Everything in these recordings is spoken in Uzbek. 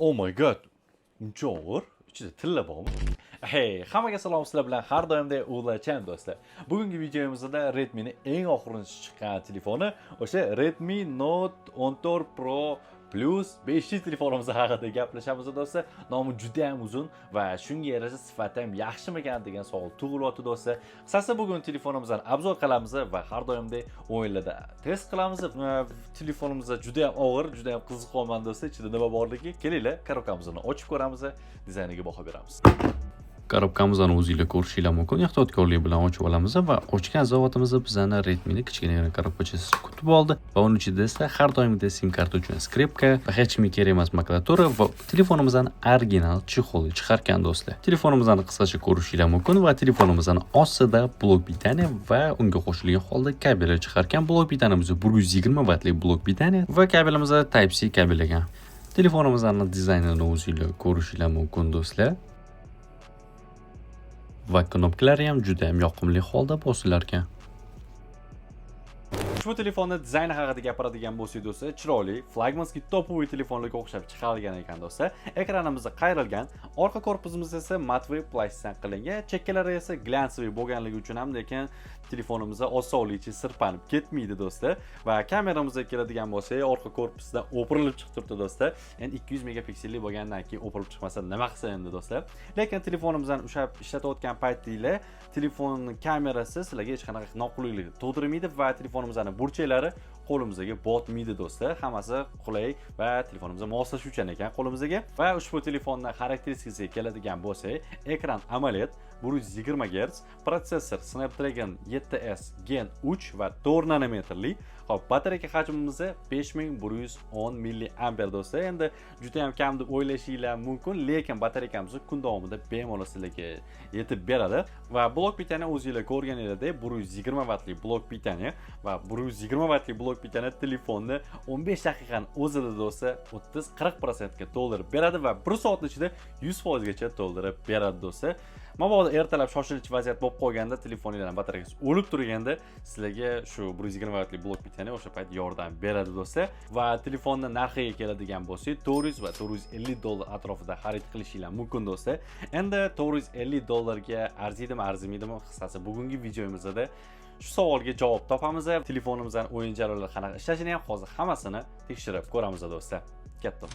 Oh my god. Uncha og'ir. Ichida tilla bormi? Hey, hammaga salom, sizlar bilan har doimdek Ulachan do'stlar. Bugungi videomizda Redmi ning eng oxirgi chiqqan telefoni o'sha Redmi Note 14 Pro Plus 5G telefonimiz haqida gaplashamiz do'stlar. Nomi juda ham uzun va shunga yarasha sifati ham yaxshimikan degan savol tug'ilyapti do'stlar. Qisqasi bugun telefonimizni obzor qilamiz va har doimdek o'yinlarda test qilamiz. Telefonimiz juda ham og'ir, juda ham qiziqoman do'stlar. Ichida nima borligi, kelinglar korobkamizni ochib ko'ramiz, dizayniga baho beramiz. Korobkamizni o'zingizlar ko'rishingiz mumkin. Ehtiyotkorlik bilan ochib olamiz va ochgan zavotimizda bizani Redmi ning kichkina korobkachasi kutib oldi va uning ichida esa har doimgidek sim karta uchun skripka va hech kimga kerak emas makulatura va telefonimizdan original chexol chiqargan do'stlar. Telefonimizni qisqacha ko'rishingiz mumkin va telefonimizdan ostida blok pitaniya va unga qo'shilgan holda kabellar chiqargan. Blok pitaniyamiz 120 vatlik blok pitaniya va kabelimizda Type-C kabellagan. Telefonimizning dizaynini o'zingizlar ko'rishingiz mumkin do'stlar. Va knopkalari ham juda ham yoqimli holda bosilar ekan. Ushbu telefonni dizayni haqida gapiradigan bo'lsak do'stlar, chiroyli, flagmanskiy topoviy telefonlarga o'xshab chiqarilgan ekan do'stlar. Ekranimiz qayrilgan, orqa korpusimiz esa matviy plastikdan qilingan, chekkalari esa glansiy bo'lganligi uchun ham lekin telefonimiz osonlikcha sirpanib ketmaydi do'stlar. Va kameramizga keladigan bo'lsak, orqa korpusdan o'pirilib chiqib turibdi do'stlar. Endi 200 megapiksellik bo'lgandan keyin o'pirilib chiqmasa nima qilsa endi do'stlar. Lekin telefonimizdan ushlab ishlatayotgan paytingizda telefonning kamerasi sizlarga hech qanaqa noqulaylik tug'dirmaydi va telefonimizning burchaklari qo'limizga botmaydi do'stlar. Hammasi qulay va telefonimizga moslashuvchan ekan qo'limizga. Va ushbu telefonning xarakteristikasiga keladigan bo'lsak, ekran AMOLED 120 Hz, protsessor Snapdragon 7S Gen 3 va 4 nanometrli. Xo'p, batareyka hajmimiz 5110 mAh do'stlar. Endi juda ham kam deb o'ylashingiz mumkin, lekin batareykamiz kun davomida bemalol sizlarga yetib beradi. Va blok pitaniya o'zingizlar ko'rganingizdek 120 vatlik blok pitaniya va 120 vatlik blok pitaniya telefonni 15 daqiqaning o'zida do'stlar 30-40% ga to'ldirib beradi va 1 soat ichida 100% gacha to'ldirib beradi do'stlar. Mabodo ertalab shoshilinch vaziyat bo'lib qolganda, telefoningizning batareyasi o'lib turganda, sizlarga shu 120 vatlik blok pitaniya o'sha payt yordam beradi do'stlar. Va telefonning narxiga keladigan bo'lsak, 400 va 450 dollar atrofida xarid qilishingiz mumkin do'stlar. Endi 450 dollarga arziydimi, arzimaydimi, qisqasi bugungi videomizda shu savolga javob topamiz. Telefonimizdan o'yin jarayonlari qanaqa ishlashini ham hozir hammasini tekshirib ko'ramiz do'stlar. Katta.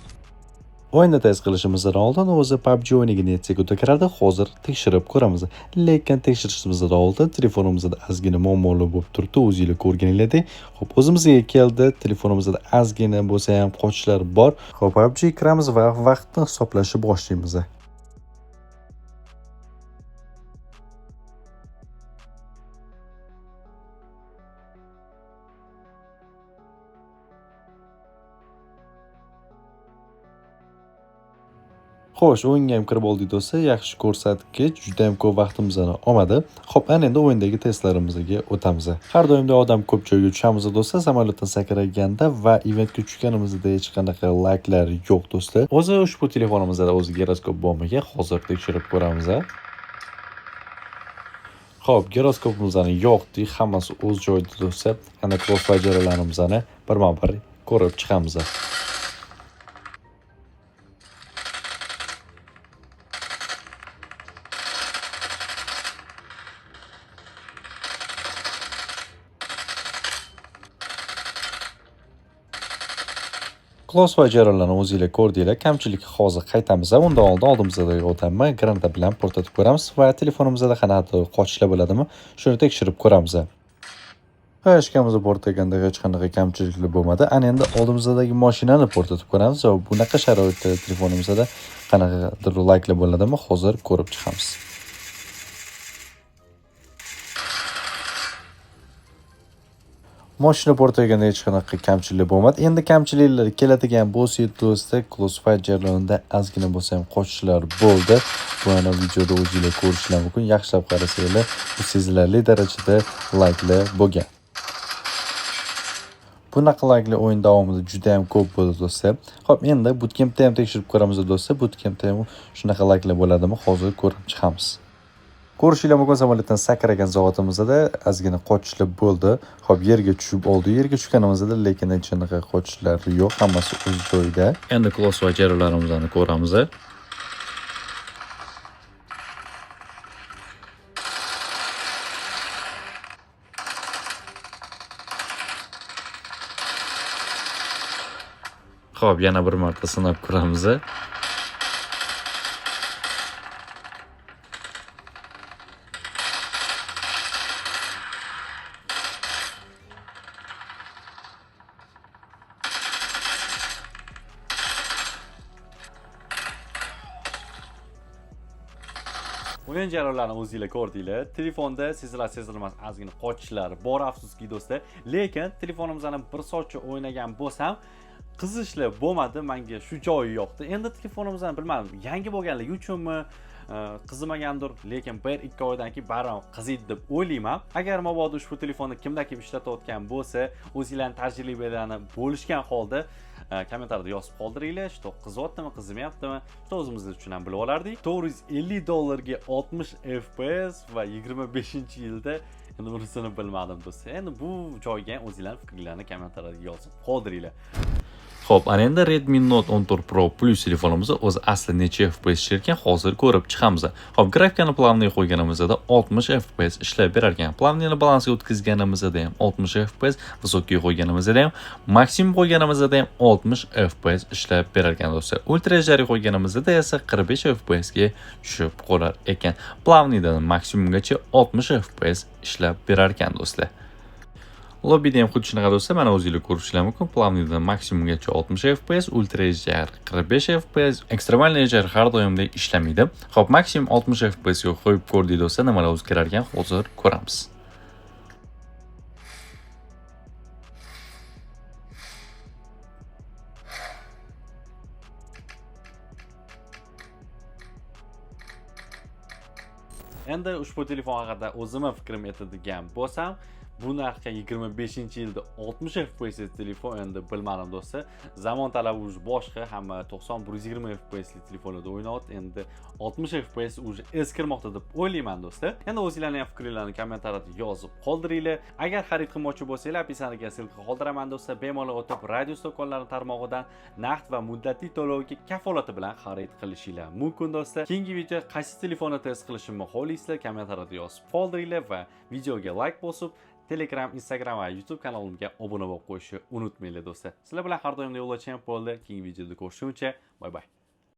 O'yinda test qilishimizdan oldin o'zi PUBG o'yiniga netsega o'takiradi. Hozir tekshirib ko'ramiz. Lekin tekshirishimizdan oldin telefonimizda ozgina muammolar bo'lib turibdi. O'zingizlar ko'rganingizdek. Xo'p, o'zimizga keldi. Telefonimizda ozgina bo'lsa ham qochishlar bor. Xo'p, PUBG kiramiz va vaqtni hisoblashni boshlaymiz. Xo'sh, o'yinga ham kirib oldik do'stlar. Yaxshi ko'rsatkich, juda ham ko'p vaqtimizni olmadi. Xo'p, ana endi o'yindagi testlarimizga o'tamiz. Har doimda odam ko'p joyga tushamiz do'stlar, samolyotdan sakraganda va eventga tushganimizda hech qanaqa layklar yo'q do'stlar. O'zi ushbu telefonimizda o'zi giroskop bo'lmagan. Hozir tekshirib ko'ramiz. Xo'p, giroskopimizni yo'qdi, hammasi o'z joyida do'stlar. Ana crossfire jarayonlarimizni birma-bir ko'rib chiqamiz. Crossfire jarayonlarini o'zingizlar ko'rdinglar. Kamchilik hozir qaytamiz. Undan oldin oldimizga o'taman. Granata bilan portatib ko'ramiz va telefonimizda qanaqa qochishlar bo'ladimi, shuni tekshirib ko'ramiz. Hashkamiz portaganda hech qanaqa kamchiliklar bo'lmadi. Ana endi oldimizdagi mashinani portatib ko'ramiz va bunaqa sharoitda telefonimizda qanaqadir layklar bo'ladimi, hozir ko'rib chiqamiz. Mashina portaganda hech qanaqa kamchilik bo'lmadi. Endi kamchiliklar keladigan bo'lsa do'stlar, crossfire jarayonida ozgina bo'lsa ham qochishlar bo'ldi. Buni videoda o'zingizlar ko'rishingiz mumkin. Yaxshilab qarasanglar, bu sezilarli darajada layklar bo'lgan. Bunaqa layklar o'yin davomida juda ham ko'p bo'ldi do'stlar. Xo'p, endi bootcampda ham tekshirib ko'ramiz do'stlar. Bootcampda ham shunaqa layklar bo'ladimi, hozir ko'rib chiqamiz. Ko'rishinglar mumkin, samolyotdan sakragan zavodimizda ozgina qochishlar bo'ldi. Xo'p, yerga tushib oldi. Yerga tushganimizda lekin hech qochishlar yo'q, hammasi o'z joyida. Endi close va jarlarimizni ko'ramiz. Xo'p, yana bir marta sinab ko'ramiz. O'yin jarayonlarini o'zingizlar ko'rdinglar. Telefonda sezilar-sezilmas ozgina qochishlar bor, afsuski do'stlar. Lekin telefonimizni bir soatcha o'ynagan bo'lsam, qizishlar bo'lmadi, menga shu joyi yoqdi. Endi telefonimizni bilmadim, yangi bo'lganligi uchunmi, qizimagandir, lekin 1-2 oydan keyin baribir qiziydi deb o'ylayman. Agar mabodo ushbu telefonni kimlar kim ishlatayotgan bo'lsa, o'zingizlarning tajribalarini bo'lishgan holda kommentariyada yozib qoldiringlar. Shu qizyaptimi, qizimayaptimi? Shu o'zimiz uchun ham bilib olardik. $450 ga 60 FPS va 25-yilda endi bunisini bilmadim do'stlar. Endi bu joyga o'zingizlarning fikrlaringizni kommentariyada yozib qoldiringlar. Xo'p, ana endi Redmi Note 14 Pro Plus telefonimiz o'zi asli necha FPS ishlarkan hozir ko'rib chiqamiz. Xo'p, grafikani planli qo'yganimizda 60 FPS ishlab berar ekan. Planini balansga o'tkazganimizda ham 60 FPS, vысокий qo'yganimizda ham, maksimum qo'yganimizda ham 60 FPS ishlab berar ekan do'stlar. Ultra HD qo'yganimizda esa 45 FPS ga tushib qolar ekan. Plannidan maksimumgacha 60 FPS ishlab berar ekan do'stlar. Lobbida ham xuddi shunaqa do'stlar, mana o'zingizlar ko'rishingiz mumkin. Plannidan maksimumgacha 60 FPS, Ultra HDR 45 FPS, ekstremalniy HDR har doimdek ishlamaydi. Xo'p, maksimum 60 FPS ga qo'yib ko'rdik do'stlar, nimalar o'zgarar ekan hozir ko'ramiz. Endi ushbu telefon haqida o'zimning fikrim aytadigan bo'lsam, bu narxga 25-yilda 60 FPS telefon endi bilmadim do'stlar. Zamon talabi уже boshqa, hamma 90-120 FPS telefonlarda o'ynayapti. Endi 60 FPS уже eskirmoqda deb o'ylayman do'stlar. Endi o'zingizlarning fikrlaringizni kommentariyada yozib qoldiringlar. Agar xarid qilmoqchi bo'lsanglar, opisiyaga silka qoldiraman do'stlar. Bemalol o'tib Radius do'konlari tarmog'idan naqd va muddatli to'lovga kafolati bilan xarid qilishinglar mumkin do'stlar. Keyingi video qaysi telefonni test qilishimni xohlaysizlar, kommentariyada yozib qoldiringlar va videoga like bosib, Telegram, Instagram va YouTube kanalimga obuna bo'lib qo'yishni unutmanglar do'stlar. Sizlar bilan har doim yo'ldoshim bo'ldi. Keyingi videoda ko'rishguncha, bay bay.